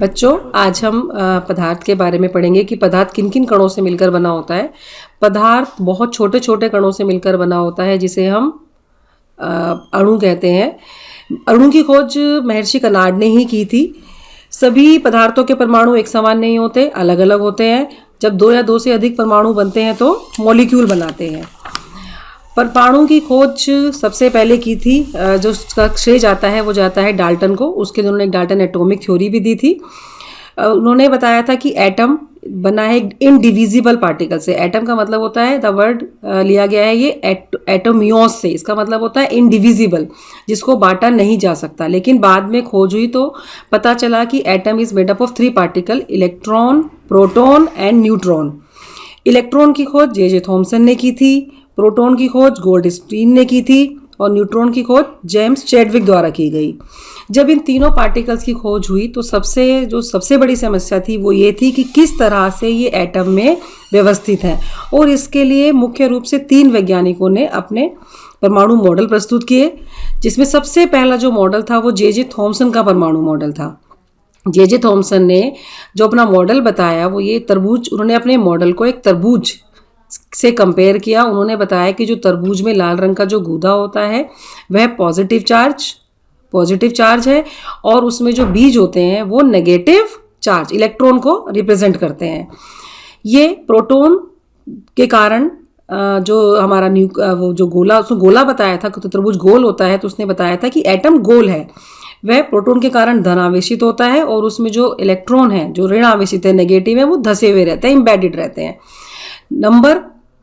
बच्चों, आज हम पदार्थ के बारे में पढ़ेंगे कि पदार्थ किन किन कणों से मिलकर बना होता है। पदार्थ बहुत छोटे छोटे कणों से मिलकर बना होता है, जिसे हम अणु कहते हैं। अणु की खोज महर्षि कनाड ने ही की थी। सभी पदार्थों के परमाणु एक समान नहीं होते, अलग अलग होते हैं। जब दो या दो से अधिक परमाणु बनते हैं तो मॉलिक्यूल बनाते हैं। परमाणु की खोज सबसे पहले की थी, जो उसका श्रेय जाता है वो जाता है डाल्टन को। उसके लिए उन्होंने एक डाल्टन एटॉमिक थ्योरी भी दी थी। उन्होंने बताया था कि एटम बना है इनडिविजिबल पार्टिकल से। एटम का मतलब होता है, द वर्ड लिया गया है ये एटोमियोस से। इसका मतलब होता है इनडिविजिबल, जिसको बांटा नहीं जा सकता। लेकिन बाद में खोज हुई तो पता चला कि atom is made up of 3 particle, electron, proton and neutron. Electron की खोज जे थॉमसन ने की थी, प्रोटॉन की खोज गोल्डस्टीन ने की थी और न्यूट्रॉन की खोज जेम्स चैडविक द्वारा की गई। जब इन तीनों पार्टिकल्स की खोज हुई तो सबसे बड़ी समस्या थी वो ये थी कि किस तरह से ये एटम में व्यवस्थित है। और इसके लिए मुख्य रूप से 3 वैज्ञानिकों ने अपने परमाणु मॉडल प्रस्तुत किए, जिसमें सबसे पहला जो मॉडल था वो जे थॉमसन का परमाणु मॉडल था। जे थॉमसन ने जो अपना मॉडल बताया वो ये तरबूज, उन्होंने अपने मॉडल को एक तरबूज से कंपेयर किया। उन्होंने बताया कि जो तरबूज में लाल रंग का जो गूदा होता है वह पॉजिटिव चार्ज है, और उसमें जो बीज होते हैं वो नेगेटिव चार्ज, इलेक्ट्रॉन को रिप्रेजेंट करते हैं। ये प्रोटॉन के कारण जो हमारा वो जो गोला, उसने गोला बताया था तो तरबूज गोल होता है, तो उसने बताया था कि एटम गोल है। वह प्रोटॉन के कारण धनावेशित होता है, और उसमें जो इलेक्ट्रॉन है जो ऋण आवेशित है, नेगेटिव है, वो धसे हुए रहते हैं, इम्बेडेड रहते हैं। नंबर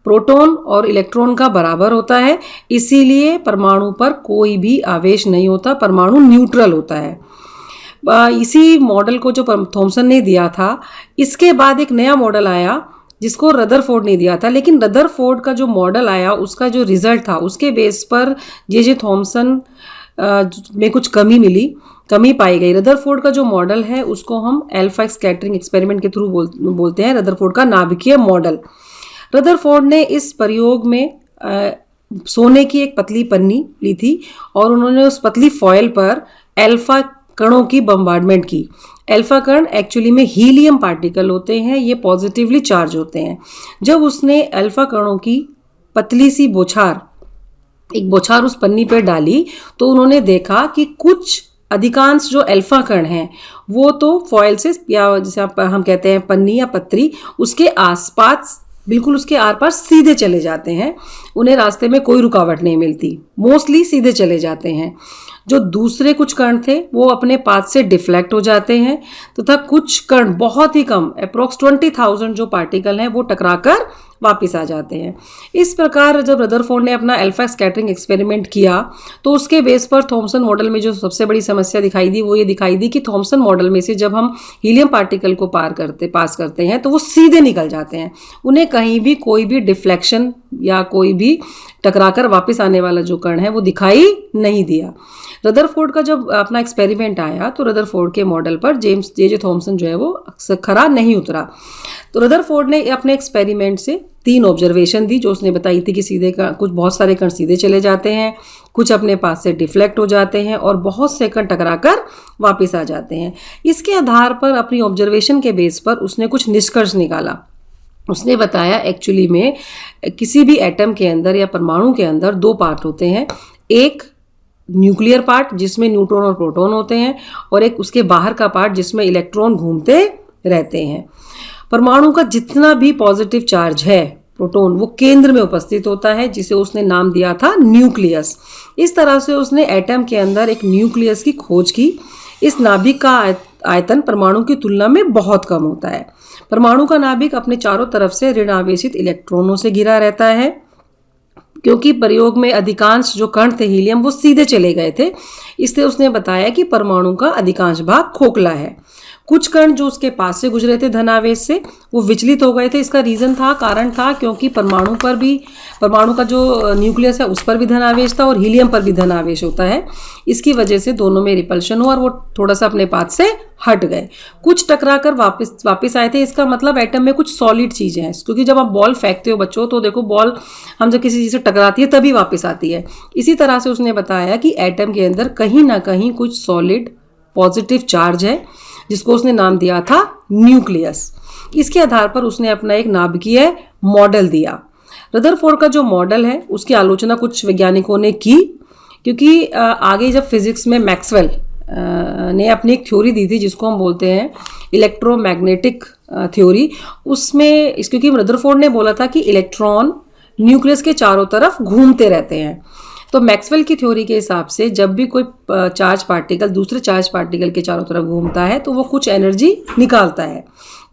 प्रोटॉन और इलेक्ट्रॉन का बराबर होता है, इसीलिए परमाणु पर कोई भी आवेश नहीं होता, परमाणु न्यूट्रल होता है। इसी मॉडल को जो थॉमसन ने दिया था, इसके बाद एक नया मॉडल आया जिसको रदरफोर्ड ने दिया था। लेकिन रदरफोर्ड का जो मॉडल आया, उसका जो रिजल्ट था, उसके बेस पर जे थॉमसन में कुछ कमी पाई गई। रदरफोर्ड का जो मॉडल है उसको हम अल्फा स्कैटरिंग एक्सपेरिमेंट के थ्रू बोलते हैं, रदरफोर्ड का नाभिकीय मॉडल। रदरफोर्ड ने इस प्रयोग में सोने की एक पतली पन्नी ली थी और उन्होंने उस पतली फॉयल पर अल्फा कणों की बम्बार्डमेंट की। अल्फा कण एक्चुअली में हीलियम पार्टिकल होते हैं, ये पॉजिटिवली चार्ज होते हैं। जब उसने अल्फा कणों की पतली सी एक बौछार उस पन्नी पर डाली तो उन्होंने देखा कि कुछ अधिकांश जो अल्फा कण हैं वो तो फॉयल से, या जैसे हम कहते हैं पन्नी या पत्री, उसके आसपास बिल्कुल उसके आर पार सीधे चले जाते हैं। उन्हें रास्ते में कोई रुकावट नहीं मिलती, मोस्टली सीधे चले जाते हैं। जो दूसरे कुछ कण थे वो अपने पाथ से डिफ्लेक्ट हो जाते हैं, तथा कुछ कण बहुत ही कम, अप्रोक्स 20,000 जो पार्टिकल हैं वो टकराकर वापस आ जाते हैं। इस प्रकार जब रदरफोर्ड ने अपना अल्फा स्कैटरिंग एक्सपेरिमेंट किया तो उसके बेस पर थॉमसन मॉडल में जो सबसे बड़ी समस्या दिखाई दी वो ये दिखाई दी कि थॉमसन मॉडल में से जब हम हीलियम पार्टिकल को पास करते हैं तो वो सीधे निकल जाते हैं, उन्हें कहीं भी कोई भी डिफ्लेक्शन या कोई भी टकराकर वापस आने वाला जो कण है वो दिखाई नहीं दिया। रदरफोर्ड का जब अपना एक्सपेरिमेंट आया तो रदरफोर्ड के मॉडल पर जे थॉमसन जो है वो खरा नहीं उतरा। तो रदरफोर्ड ने अपने एक्सपेरिमेंट से 3 ऑब्जर्वेशन दी, जो उसने बताई थी कि बहुत सारे कण सीधे चले जाते हैं, कुछ अपने पास से डिफ्लेक्ट हो जाते हैं और बहुत से कण टकराकर वापस आ जाते हैं। इसके आधार पर अपनी ऑब्जर्वेशन के बेस पर उसने कुछ निष्कर्ष निकाला। उसने बताया एक्चुअली में किसी भी एटम के अंदर या परमाणु के अंदर 2 पार्ट होते हैं, एक न्यूक्लियर पार्ट जिसमें न्यूट्रॉन और प्रोटॉन होते हैं, और एक उसके बाहर का पार्ट जिसमें इलेक्ट्रॉन घूमते रहते हैं। परमाणु का जितना भी पॉजिटिव चार्ज है, प्रोटॉन, वो केंद्र में उपस्थित होता है, जिसे उसने नाम दिया था न्यूक्लियस। इस तरह से उसने एटम के अंदर एक न्यूक्लियस की खोज की। इस नाभिक का आयतन परमाणु की तुलना में बहुत कम होता है। परमाणु का नाभिक अपने चारों तरफ से ऋण आवेशित इलेक्ट्रॉनों से घिरा रहता है। क्योंकि प्रयोग में अधिकांश जो कण थे हीलियम वो सीधे चले गए थे, इसलिए उसने बताया कि परमाणु का अधिकांश भाग खोखला है। कुछ कण जो उसके पास से गुजरे थे धनावेश से, वो विचलित हो गए थे। इसका कारण था क्योंकि परमाणु का जो न्यूक्लियस है उस पर भी धनावेश था और हीलियम पर भी धनावेश होता है। इसकी वजह से दोनों में रिपल्शन हुआ और वो थोड़ा सा अपने पाथ से हट गए। कुछ टकरा कर वापस आए थे। इसका मतलब एटम में कुछ सॉलिड चीजें हैं, क्योंकि जब आप बॉल फेंकते हो बच्चों, तो देखो बॉल हम जब किसी चीज से टकराती है तभी वापस आती है। इसी तरह से उसने बताया कि एटम के अंदर कहीं ना कहीं कुछ सॉलिड पॉजिटिव चार्ज है जिसको उसने नाम दिया था न्यूक्लियस। इसके आधार पर उसने अपना एक नाभिकीय मॉडल दिया। रदरफोर्ड का जो मॉडल है उसकी आलोचना कुछ वैज्ञानिकों ने की, क्योंकि आगे जब फिजिक्स में मैक्सवेल ने अपनी एक थ्योरी दी थी जिसको हम बोलते हैं इलेक्ट्रोमैग्नेटिक थ्योरी, उसमें क्योंकि रदरफोर्ड ने बोला था कि इलेक्ट्रॉन न्यूक्लियस के चारों तरफ घूमते रहते हैं, तो मैक्सवेल की थ्योरी के हिसाब से जब भी कोई चार्ज पार्टिकल दूसरे चार्ज पार्टिकल के चारों तरफ घूमता है तो वो कुछ एनर्जी निकालता है,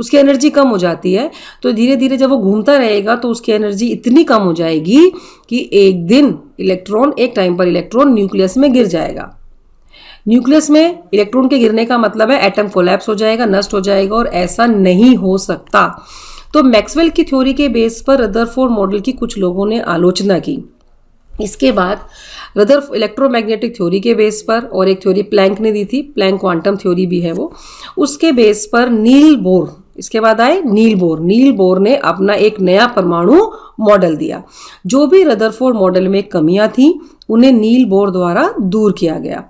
उसकी एनर्जी कम हो जाती है। तो धीरे धीरे जब वो घूमता रहेगा तो उसकी एनर्जी इतनी कम हो जाएगी कि एक दिन एक टाइम पर इलेक्ट्रॉन न्यूक्लियस में गिर जाएगा। न्यूक्लियस में इलेक्ट्रॉन के गिरने का मतलब है एटम कोलैप्स हो जाएगा, नष्ट हो जाएगा, और ऐसा नहीं हो सकता। तो मैक्सवेल की थ्योरी के बेस पर रदरफोर्ड मॉडल की कुछ लोगों ने आलोचना की। इसके बाद इलेक्ट्रोमैग्नेटिक थ्योरी के बेस पर, और एक थ्योरी प्लैंक ने दी थी, प्लैंक क्वांटम थ्योरी भी है वो, उसके बेस पर नील बोर, इसके बाद आए नील बोर ने अपना एक नया परमाणु मॉडल दिया। जो भी रदरफोर्ड मॉडल में कमियां थी उन्हें नील बोर द्वारा दूर किया गया।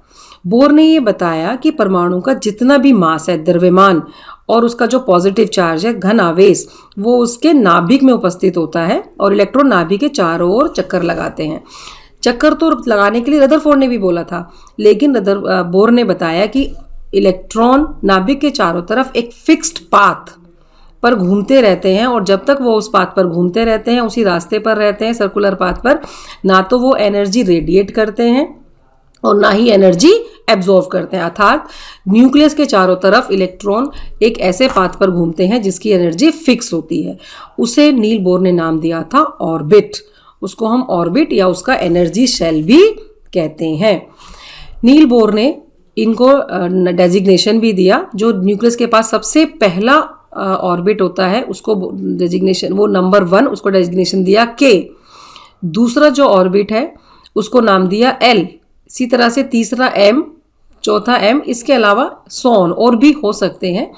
बोर ने ये बताया कि परमाणु का जितना भी मास है, द्रव्यमान, और उसका जो पॉजिटिव चार्ज है, घन आवेश, वो उसके नाभिक में उपस्थित होता है और इलेक्ट्रॉन नाभिक के चारों ओर चक्कर लगाते हैं। चक्कर तो लगाने के लिए रदरफोर्ड ने भी बोला था, लेकिन बोर ने बताया कि इलेक्ट्रॉन नाभिक के चारों तरफ एक फिक्स्ड पाथ पर घूमते रहते हैं, और जब तक वो उस पाथ पर घूमते रहते हैं, उसी रास्ते पर रहते हैं, सर्कुलर पाथ पर, ना तो वो एनर्जी रेडिएट करते हैं और ना ही एनर्जी एब्जॉर्व करते हैं। अर्थात न्यूक्लियस के चारों तरफ इलेक्ट्रॉन एक ऐसे पाथ पर घूमते हैं जिसकी एनर्जी फिक्स होती है। उसे नील बोर ने नाम दिया था ऑर्बिट। उसको हम ऑर्बिट या उसका एनर्जी शेल भी कहते हैं। नील बोर ने इनको डेजिग्नेशन भी दिया। जो न्यूक्लियस के पास सबसे पहला ऑर्बिट होता है उसको डेजिग्नेशन, वो नंबर 1, उसको डेजिग्नेशन दिया के। दूसरा जो ऑर्बिट है उसको नाम दिया एल। इसी तरह से तीसरा एम, चौथा एम, इसके अलावा सोन और भी हो सकते हैं।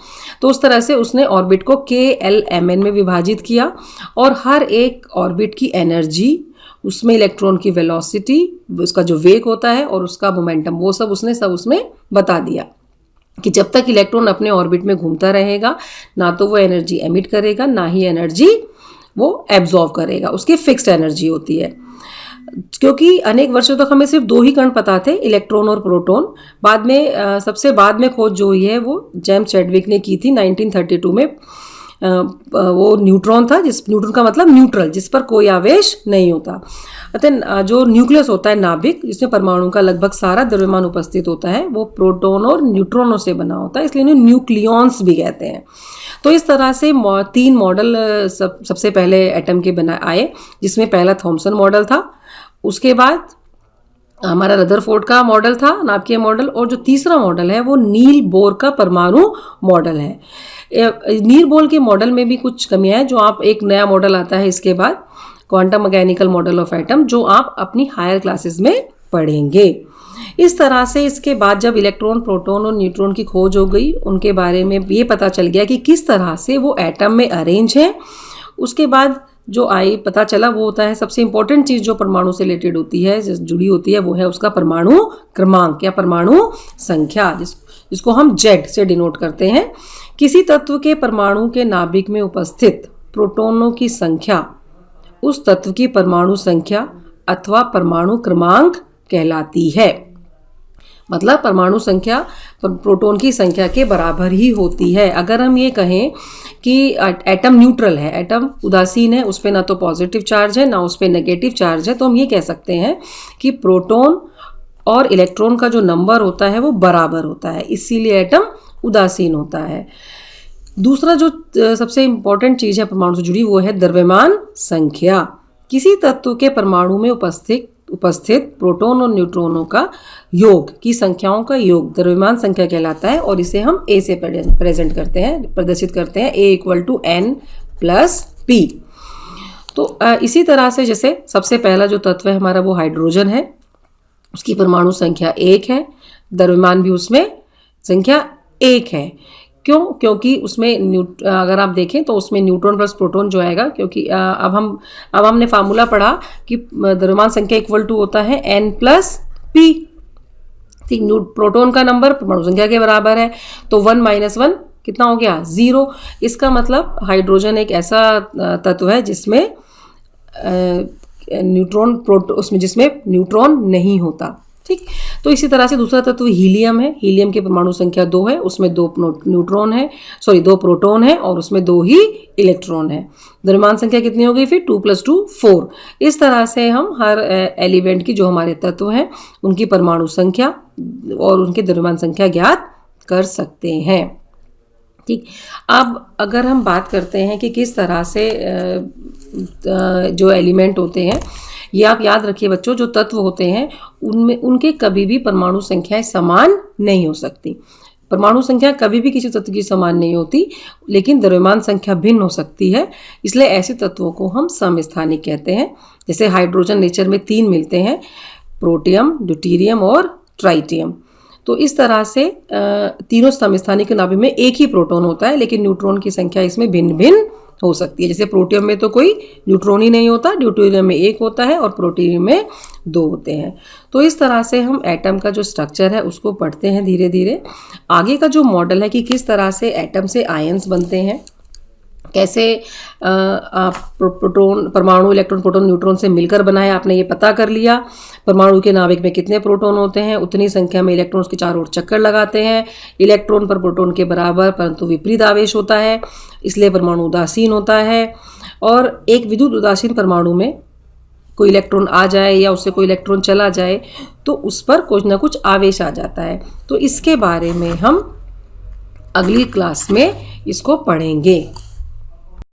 तो उस तरह से उसने ऑर्बिट को KLMN में विभाजित किया, और हर एक ऑर्बिट की एनर्जी, उसमें इलेक्ट्रॉन की वेलोसिटी, उसका जो वेग होता है, और उसका मोमेंटम, वो सब उसमें बता दिया कि जब तक इलेक्ट्रॉन अपने ऑर्बिट में घूमता रहेगा, ना तो वो एनर्जी एमिट करेगा, ना ही एनर्जी वो एब्जॉर्व करेगा। उसकी फिक्स्ड एनर्जी होती है। क्योंकि अनेक वर्षों तक हमें सिर्फ 2 ही कण पता थे, इलेक्ट्रॉन और प्रोटॉन। बाद में सबसे बाद में खोज जो हुई है वो जेम्स चैडविक ने की थी 1932 में। वो न्यूट्रॉन था, न्यूट्रॉन का मतलब न्यूट्रल, जिस पर कोई आवेश नहीं होता। अतः जो न्यूक्लियस होता है, नाभिक, जिसमें परमाणु का लगभग सारा द्रव्यमान उपस्थित होता है, वो प्रोटॉन और न्यूट्रॉनों से बना होता है, इसलिए इन्हें न्यूक्लियॉन्स भी कहते हैं। तो इस तरह से 3 मॉडल सबसे पहले एटम के आए, जिसमें पहला थॉमसन मॉडल था, उसके बाद हमारा रदरफोर्ड का मॉडल था, नाभिकीय मॉडल, और जो तीसरा मॉडल है वो नील बोर का परमाणु मॉडल है। नील बोर के मॉडल में भी कुछ कमियां हैं, जो आप एक नया मॉडल आता है इसके बाद, quantum mechanical model of atom, जो आप अपनी हायर क्लासेस में पढ़ेंगे। इस तरह से इसके बाद जब इलेक्ट्रॉन, प्रोटॉन और न्यूट्रॉन की खोज हो गई, उनके बारे में ये पता चल गया कि किस तरह से वो एटम में अरेंज है। उसके बाद जो पता चला वो होता है, सबसे इंपॉर्टेंट चीज़ जो परमाणु से रिलेटेड होती है, जुड़ी होती है, वो है उसका परमाणु क्रमांक या परमाणु संख्या, जिसको हम Z से डिनोट करते हैं। किसी तत्व के परमाणु के नाभिक में उपस्थित प्रोटॉनों की संख्या उस तत्व की परमाणु संख्या अथवा परमाणु क्रमांक कहलाती है। मतलब परमाणु संख्या प्रोटॉन की संख्या के बराबर ही होती है। अगर हम ये कहें कि एटम न्यूट्रल है, एटम उदासीन है, उस पर ना तो पॉजिटिव चार्ज है ना उस पर नेगेटिव चार्ज है, तो हम ये कह सकते हैं कि प्रोटॉन और इलेक्ट्रॉन का जो नंबर होता है वो बराबर होता है, इसीलिए एटम उदासीन होता है। दूसरा जो सबसे इंपॉर्टेंट चीज़ है परमाणु से जुड़ी, वो है द्रव्यमान संख्या। किसी तत्व के परमाणु में उपस्थित प्रोटॉन और न्यूट्रॉनों का योग की संख्याओं का योग द्रव्यमान संख्या कहलाता है, और इसे हम A से प्रदर्शित करते हैं, A = N+P। तो इसी तरह से जैसे सबसे पहला जो तत्व है हमारा वो हाइड्रोजन है, उसकी परमाणु संख्या 1 है, द्रव्यमान भी उसमें संख्या 1 है। क्यों? क्योंकि उसमें अगर आप देखें तो उसमें न्यूट्रॉन प्लस प्रोटॉन जो आएगा, क्योंकि अब हमने फार्मूला पढ़ा कि द्रव्यमान संख्या इक्वल टू होता है N+P। ठीक, प्रोटॉन का नंबर परमाणु संख्या के बराबर है, तो 1 - 1 कितना हो गया, 0। इसका मतलब हाइड्रोजन एक ऐसा तत्व है जिसमें जिसमें न्यूट्रॉन नहीं होता। ठीक, तो इसी तरह से दूसरा तत्व हीलियम है। हीलियम की परमाणु संख्या 2 है, उसमें 2 प्रोटॉन है और उसमें 2 ही इलेक्ट्रॉन है। द्रव्यमान संख्या कितनी हो गई फिर, 2 + 2 4। इस तरह से हम हर एलिमेंट की जो हमारे तत्व हैं उनकी परमाणु संख्या और उनकी द्रव्यमान संख्या ज्ञात कर सकते हैं। ठीक, अब अगर हम बात करते हैं कि किस तरह से जो एलिमेंट होते हैं, ये आप याद रखिए बच्चों, जो तत्व होते हैं उनमें उनके कभी भी परमाणु संख्याएं समान नहीं हो सकती। परमाणु संख्या कभी भी किसी तत्व की समान नहीं होती, लेकिन द्रव्यमान संख्या भिन्न हो सकती है। इसलिए ऐसे तत्वों को हम समस्थानिक कहते हैं। जैसे हाइड्रोजन नेचर में 3 मिलते हैं, प्रोटियम, ड्यूटेरियम और ट्राइटियम। तो इस तरह से तीनों समस्थानिक नाभिक में एक ही प्रोटॉन होता है, लेकिन न्यूट्रॉन की संख्या इसमें भिन्न भिन्न हो सकती है। जैसे प्रोटियम में तो कोई न्यूट्रॉन ही नहीं होता, ड्यूटेरियम में 1 होता है और प्रोटियम में 2 होते हैं। तो इस तरह से हम एटम का जो स्ट्रक्चर है उसको पढ़ते हैं धीरे धीरे। आगे का जो मॉडल है कि किस तरह से एटम से आयंस बनते हैं, कैसे प्रोटॉन, परमाणु इलेक्ट्रॉन, प्रोटॉन, न्यूट्रॉन से मिलकर बनाए, आपने ये पता कर लिया। परमाणु के नाभिक में कितने प्रोटॉन होते हैं, उतनी संख्या में इलेक्ट्रॉन्स के चारों ओर चक्कर लगाते हैं। इलेक्ट्रॉन पर प्रोटॉन के बराबर परंतु विपरीत आवेश होता है, इसलिए परमाणु उदासीन होता है। और एक विद्युत उदासीन परमाणु में कोई इलेक्ट्रॉन आ जाए या उससे कोई इलेक्ट्रॉन चला जाए तो उस पर कुछ ना कुछ आवेश आ जाता है। तो इसके बारे में हम अगली क्लास में इसको पढ़ेंगे।